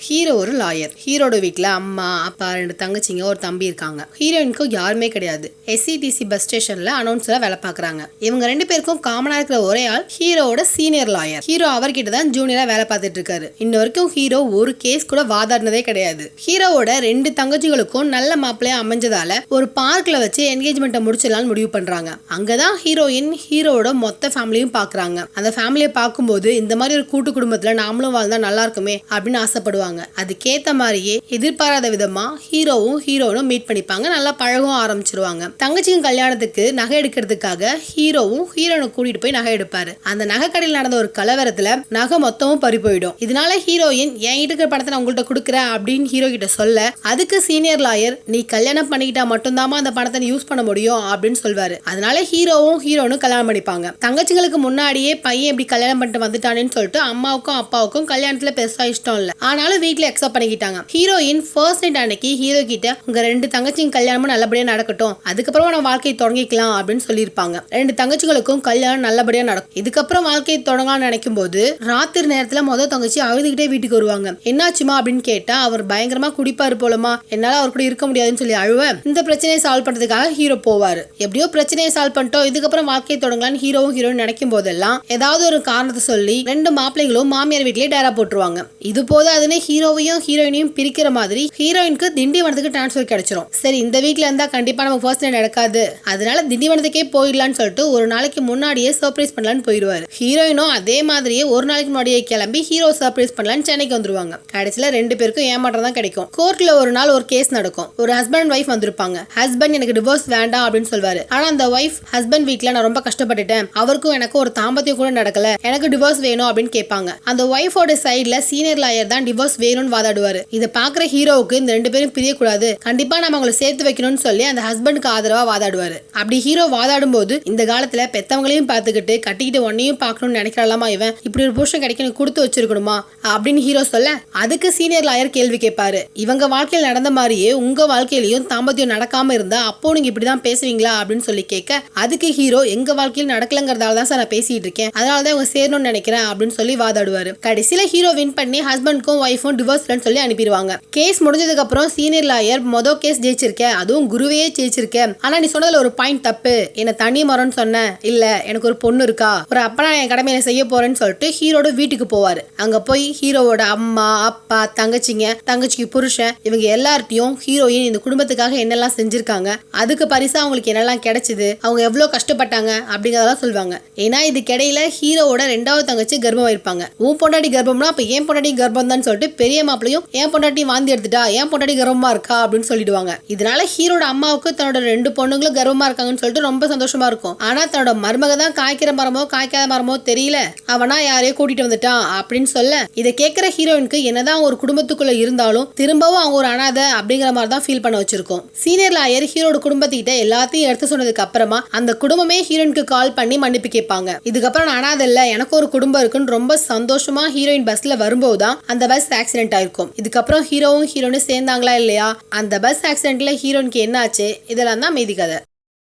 Hero ஒரு lawyer. ஹீரோட வீட்டில் அம்மா அப்பா 2 தங்கச்சிங்க ஒரு தம்பி இருக்காங்க. ஹீரோயினுக்கும் யாருமே கிடையாது. எஸ்சிடிசி பஸ் ஸ்டேஷன்ல அனௌன்ஸ்ல வேலை பார்க்குறாங்க. இவங்க 2 பேருக்கும் காமனா இருக்கிற ஒரே ஆள் ஹீரோட சீனியர் லாயர். ஹீரோ அவர்கிட்ட தான் ஜூனியரா வேலை பார்த்துட்டு இருக்காரு. இன்ன வரைக்கும் ஹீரோ ஒரு கேஸ் கூட வாதாடினதே கிடையாது. ஹீரோவோட 2 தங்கச்சிகளுக்கும் நல்ல மாப்பிள்ளையா அமைஞ்சதால ஒரு பார்க்ல வச்சு என்கேஜ்மெண்ட்டை முடிச்சிடலாம்னு முடிவு பண்றாங்க. அங்கதான் ஹீரோயின் ஹீரோட மொத்த ஃபேமிலியும் பாக்குறாங்க. அந்த ஃபேமிலியை பார்க்கும்போது இந்த மாதிரி ஒரு கூட்டு குடும்பத்துல நாமளும் வாழ்ந்தா நல்லா இருக்குமே அப்படின்னு ஆசைப்படுவாங்க. அதுக்கேத்த மாதிரியே எதிர்பாராத விதமா ஹீரோவும் ஹீரோனும் மீட் பண்ணிப்பாங்க. நல்லா பழகவும் ஆரம்பிச்சிருவாங்க. தங்கச்சிங்க கல்யாணத்துக்கு நகை எடுக்கிறதுக்காக ஹீரோவும் ஹீரோனை கூட்டிட்டு போய் நகை எடுப்பாரு. அந்த நகை கடையில் நடந்த ஒரு கலவரத்துல நகை மொத்தமும் பறி போயிடும். இதனால ஹீரோயின் என் இருக்கிற பணத்தை நான் உங்கள்கிட்ட கொடுக்குறேன் அப்படின்னு ஹீரோ கிட்ட சொல்ல, அதுக்கு சீனியர் லாயர் நீ கல்யாணம் பண்ணிக்கிட்டா மட்டும்தாமா அந்த பணத்தை யூஸ் பண்ண முடியும் அப்படின்னு சொல்வாரு. அதனால ஹீரோவும் ஹீரோனும் கல்யாணம் பண்ணிப்பாங்க. தங்கச்சிங்களுக்கு முன்னாடியே பையன் எப்படி கல்யாணம் பண்ணிட்டு வந்துட்டானேன்னு சொல்லிட்டு அம்மாவுக்கும் அப்பாவுக்கும் கல்யாணத்துல பெருசா இஷ்டம் இல்ல. ஆனாலும் வீட்டுல அக்செப்ட் பண்ணிக்கிட்டாங்க. ஹீரோயின் ஃபர்ஸ்ட் நைட் அன்னைக்கு ஹீரோ கிட்ட உங்க 2 தங்கச்சிங்க கல்யாணமும் நல்லபடியா நடக்கட்டும், அதுக்கப்புறம் நான் வாழ்க்கையை தொடங்கிக்கலாம் அப்படின்னு சொல்லியிருப்பாங்க. 2 தங்கச்சிகளுக்கும் கல்யாணம் நல்லபடியா நடக்கும். இதுக்கப்புறம் வாழ்க்கையை தொடங்கலாம்னு நினைக்கும் போது ராத்திரி நேரத்துல முதல் தங்கச்சி அழுதுகிட்டே வீட்டுக்கு வருவாங்க. என்னாச்சுமா அப்படின்னு கேட்டா, அவர் பயங்கரமா குடிப்பாரு போலமா, என்னால அவர் கூட இருக்க முடியாதுன்னு சொல்லி அழுவ, இந்த பிரச்சனையை சால்வ் பண்றதுக்காக ஹீரோ போவாரு. எப்படியோ பிரச்சனையை சால்வ் பண்ணிட்டோம், இதுக்கப்புறம் வாழ்க்கையை தொடங்கலாம்னு ஹீரோவும் ஹீரோயின் நினைக்கும் போதெல்லாம் ஏதாவது ஒரு காரணத்தை சொல்லி 2 மாப்பிள்ளைகளும் மாமியார் வீட்லயே டேரா போட்டுருவாங்க. இது போதாதுன்னு ஹீரோவையும் ஹீரோயினையும் பிரிக்கிற மாதிரி ஹீரோயினுக்கு திண்டிவனத்துக்கு டிரான்ஸ்ஃபர் கிடைச்சிரும். சரி, இந்த வீக்ல இருந்தா கண்டிப்பா நம்ம ஃபர்ஸ்ட் நைட் நடக்காது, அதனால திண்டிவனத்துக்கே போயிடலான்னு சொல்லிட்டு ஒரு நாளைக்கு முன்னாடியே சர்ப்ரைஸ் பண்ணலான்னு போயிடுவாரு. ஹீரோயினும் அதே மாதிரியே ஒரு நாளைக்கு முன்னாடியே கிளம்பி ஹீரோ சர்ப்ரைஸ் பண்ணலான்னு சென்னைக்கு வந்துருவாங்க. கடைசியில 2 பேருக்கும் ஏமாற்றம் தான் கிடைக்கும். கோர்ட்ல ஒரு நாள் ஒரு கேஸ் நடக்கும். ஒரு ஹஸ்பண்ட் அண்ட் ஒய்ஃப் வந்திருப்பாங்க. ஹஸ்பண்ட் எனக்கு டிவோர்ஸ் வேண்டாம் அப்படின்னு சொல்வாரு. ஆனா அந்த ஒய்ஃப் ஹஸ்பண்ட் வீட்ல நான் ரொம்ப கஷ்டப்பட்டுட்டேன், அவருக்கும் எனக்கு ஒரு தாம்பத்தியம் கூட நடக்கல, எனக்கு டிவோர்ஸ் வேணும் அப்படின்னு கேட்பாங்க. அந்த ஒய்ஃபோட சைடுல சீனியர் லாயர் தான் டிவோர்ஸ் வேணும்னு வாதாடுவாரு. இதை பாக்குற ஹீரோவுக்கு இந்த 2 பேரும் பிரியக்கூடாது, கண்டிப்பா நம்ம அவங்களை சேர்த்து வைக்கணும்னு சொல்லி அந்த ஹஸ்பண்டுக்கு ஆதரவா வாதாடுவாரு. அப்படி ஹீரோ வாதாடும் போது இந்த காலத்துல பெத்தவங்களையும் பார்த்துக்கிட்டு கட்டிக்கிட்டு ஒன்னையும் பார்க்கணும்னு நினைக்கிறாளாமா இவன், இப்படி ஒரு புருஷன் கிடைக்கணும் கொடுத்து வச்சிருக்கணுமா அப்படின்னு ஹீரோ சொல்ல, அதுக்கு சீனியர் லாயர் கேள்வி கேட்பாரு. இவங்க வாழ்க்கையில் நடந்த மாதிரியே உங்க வாழ்க்கையிலையும் தாம்பத்தியம் நடக்காம இருந்தா அப்போ நீங்க இப்படிதான் பேசுவீங்களா அப்படின்னு சொல்லி கேட்க, அதுக்கு ஹீரோ எங்க வாழ்க்கையில் நடக்கலங்கிறதால தான் சார் நான் பேசிட்டு இருக்கேன், அதனாலதான் இவங்க சேரணும்னு நினைக்கிறேன் அப்படின்னு சொல்லி வாதாடுவாரு. கடைசியில ஹீரோ வின் பண்ணி ஹஸ்பண்டுக்கும் ஒய்ஃபும் டிவோர்ஸ் சொல்லி அனுப்பிடுவாங்க. கேஸ் முடிஞ்சதுக்கு அப்புறம் சீனியர் லாயர் மொதல் கேஸ் ஜெயிச்சிருக்க, அதுவும் குருவையே ஜெயிச்சிருக்க, ஆனா நீ சொன்னதுல ஒரு பாயிண்ட் தப்பு, என்ன தனி மரம்னு சொன்ன, இல்ல எனக்கு ஒரு பொண்ணு இருக்கா, ஒரு அப்பா என் கடமையை செய்ய போறேன்னு சொல்லிட்டு ஹீரோட வீட்டுக்கு போவாரு. அங்க போய் ஹீரோவோட அம்மா அப்பா தங்கச்சிங்க தங்கச்சிக்கு புருஷன் இவங்க எல்லார்ட்டையும் ஹீரோயின் இந்த குடும்பத்துக்காக என்னெல்லாம் செஞ்சிருக்காங்க, அதுக்கு பரிசா அவங்களுக்கு என்னெல்லாம் கிடைச்சது, அவங்க எவ்வளவு கஷ்டப்பட்டாங்க அப்படிங்கறதெல்லாம் சொல்லுவாங்க. ஏன்னா இதுக்கிடையில ஹீரோவோட 2வது தங்கச்சி கர்ப்பம் இருப்பாங்க. உன் பொண்டாட்டி கர்ப்பம்னா அப்ப ஏன் பொண்டாட்டி கர்ப்பம் தான் சொல்லிட்டு பெரிய மாப்பிளையும் ஏன் பொண்டாட்டி வாந்தி எடுத்துட்டா, ஏன் பொண்டாட்டி கர்ப்பமா இருக்கா அப்படின்னு சொல்லிடுவாங்க. இதனால ஹீரோட அம்மாவுக்கு தன்னோட 2 பொண்ணுங்களும் கர்ப்பமா இருக்காங்கன்னு சொல்லிட்டு ரொம்ப சந்தோஷமா இருக்கும். ஆனா தன்னோட மருமக தான் காய்க்கிற மரமோ காய்க்காத மரமோ தெரியல, அவனா யாரையோ கூட்டிட்டு வந்துட்டான் அப்படின்னு சொல்ல, இதை கேட்கிற ஹீரோயினுக்கு என்னதான் ஒரு குடும்பத்துக்குள்ள இருந்தாலும் திரும்பவும் அவங்க ஒரு அனாதை அப்படிங்கிற மாதிரி தான் ஃபீல் பண்ண வச்சிருக்கோம். சீனியர் லாயர் ஹீரோட குடும்பத்திட்ட எல்லாத்தையும் எடுத்து சொன்னதுக்கு அப்புறமா அந்த குடும்பமே ஹீரோயினுக்கு கால் பண்ணி மன்னிப்பு கேட்பாங்க. இதுக்கப்புறம் நான் அனாதை இல்ல, எனக்கு ஒரு குடும்பம் இருக்குன்னு ரொம்ப சந்தோஷமா ஹீரோயின் பஸ்ல வரும்போதுதான் அந்த பஸ் ஆக்சிடென்ட் ஆயிருக்கும். இதுக்கப்புறம் ஹீரோவும் ஹீரோனும் சேர்ந்தாங்களா இல்லையா, அந்த பஸ் ஆக்சிடென்ட்ல ஹீரோனுக்கு என்ன ஆச்சு, இதெல்லாம் தான் மீதி கதை.